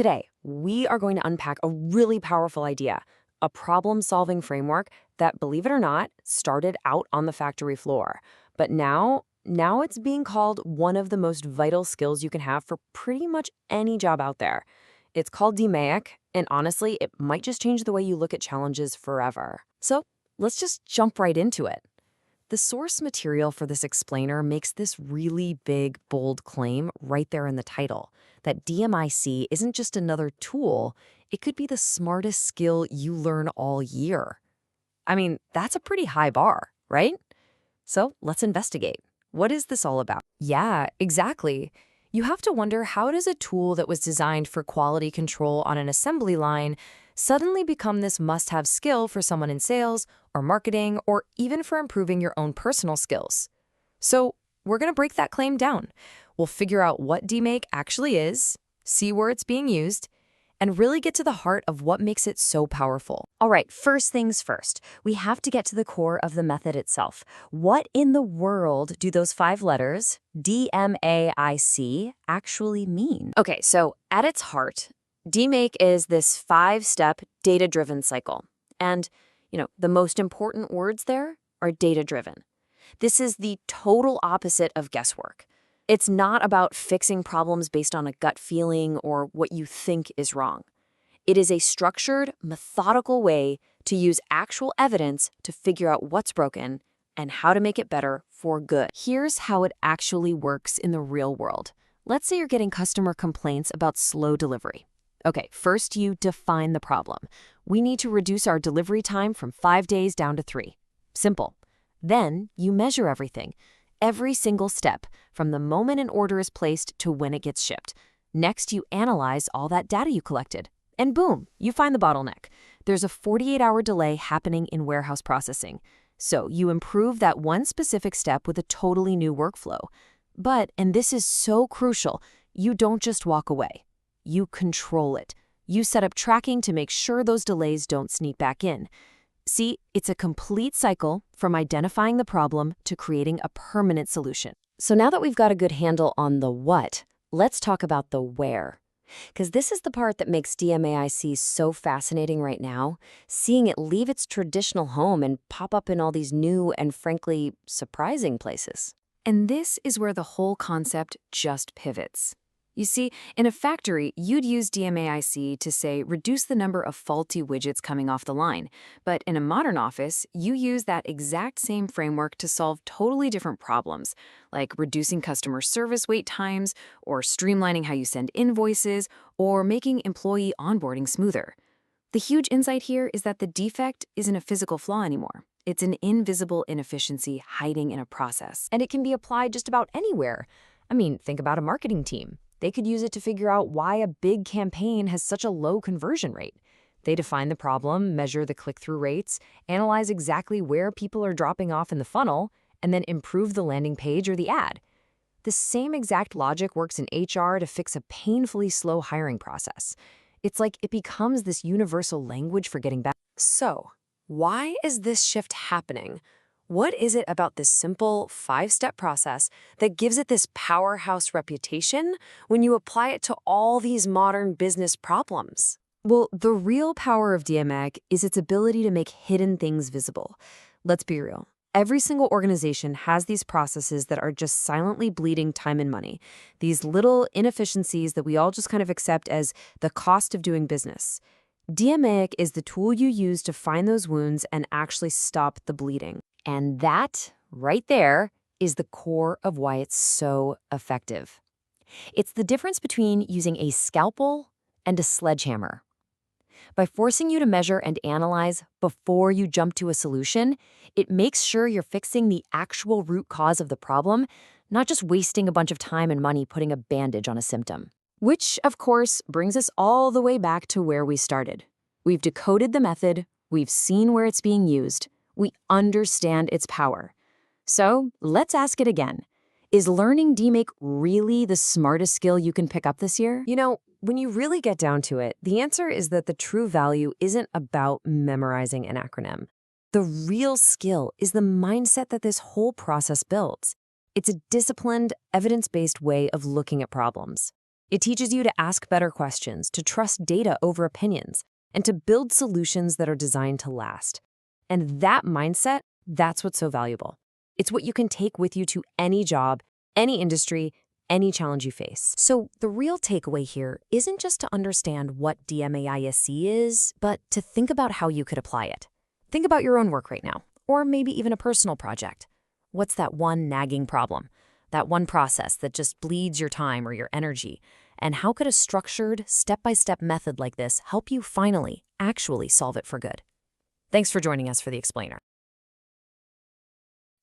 Today, we are going to unpack a really powerful idea, a problem-solving framework that, believe it or not, started out on the factory floor. But now it's being called one of the most vital skills you can have for pretty much any job out there. It's called DMAIC, and honestly, it might just change the way you look at challenges forever. So let's just jump right into it. The source material for this explainer makes this really big, bold claim right there in the title, that DMAIC isn't just another tool, it could be the smartest skill you learn all year. I mean, that's a pretty high bar, right? So let's investigate. What is this all about? Yeah, exactly. You have to wonder, how does a tool that was designed for quality control on an assembly line suddenly become this must-have skill for someone in sales or marketing or even for improving your own personal skills? So we're going to break that claim down. We'll figure out what DMAIC actually is, see where it's being used, and really get to the heart of what makes it so powerful. All right, first things first, we have to get to the core of the method itself. What in the world do those 5 letters, DMAIC, actually mean? Okay, so at its heart, DMAIC is this 5-step data-driven cycle. And, the most important words there are data-driven. This is the total opposite of guesswork. It's not about fixing problems based on a gut feeling or what you think is wrong. It is a structured, methodical way to use actual evidence to figure out what's broken and how to make it better for good. Here's how it actually works in the real world. Let's say you're getting customer complaints about slow delivery. Okay, first you define the problem. We need to reduce our delivery time from 5 days down to 3. Simple. Then you measure everything. Every single step, from the moment an order is placed to when it gets shipped. Next, you analyze all that data you collected. And boom, you find the bottleneck. There's a 48-hour delay happening in warehouse processing. So you improve that one specific step with a totally new workflow. But, and this is so crucial, you don't just walk away. You control it. You set up tracking to make sure those delays don't sneak back in. See, it's a complete cycle from identifying the problem to creating a permanent solution. So now that we've got a good handle on the what, let's talk about the where. Because this is the part that makes DMAIC so fascinating right now, seeing it leave its traditional home and pop up in all these new and frankly surprising places. And this is where the whole concept just pivots. You see, in a factory, you'd use DMAIC to, say, reduce the number of faulty widgets coming off the line. But in a modern office, you use that exact same framework to solve totally different problems, like reducing customer service wait times, or streamlining how you send invoices, or making employee onboarding smoother. The huge insight here is that the defect isn't a physical flaw anymore. It's an invisible inefficiency hiding in a process. And it can be applied just about anywhere. I mean, think about a marketing team. They could use it to figure out why a big campaign has such a low conversion rate. They define the problem, measure the click-through rates, analyze exactly where people are dropping off in the funnel, and then improve the landing page or the ad. The same exact logic works in HR to fix a painfully slow hiring process. It's like it becomes this universal language for getting back. So, why is this shift happening? What is it about this simple 5-step process that gives it this powerhouse reputation when you apply it to all these modern business problems? Well, the real power of DMAIC is its ability to make hidden things visible. Let's be real. Every single organization has these processes that are just silently bleeding time and money, these little inefficiencies that we all just kind of accept as the cost of doing business. DMAIC is the tool you use to find those wounds and actually stop the bleeding. And that, right there, is the core of why it's so effective. It's the difference between using a scalpel and a sledgehammer. By forcing you to measure and analyze before you jump to a solution, it makes sure you're fixing the actual root cause of the problem, not just wasting a bunch of time and money putting a bandage on a symptom. Which, of course, brings us all the way back to where we started. We've decoded the method, we've seen where it's being used, we understand its power. So let's ask it again. Is learning DMAIC really the smartest skill you can pick up this year? When you really get down to it, the answer is that the true value isn't about memorizing an acronym. The real skill is the mindset that this whole process builds. It's a disciplined, evidence-based way of looking at problems. It teaches you to ask better questions, to trust data over opinions, and to build solutions that are designed to last. And that mindset, that's what's so valuable. It's what you can take with you to any job, any industry, any challenge you face. So the real takeaway here isn't just to understand what DMAIC is, but to think about how you could apply it. Think about your own work right now, or maybe even a personal project. What's that one nagging problem? That one process that just bleeds your time or your energy? And how could a structured, step-by-step method like this help you finally, actually solve it for good? Thanks for joining us for The Explainer.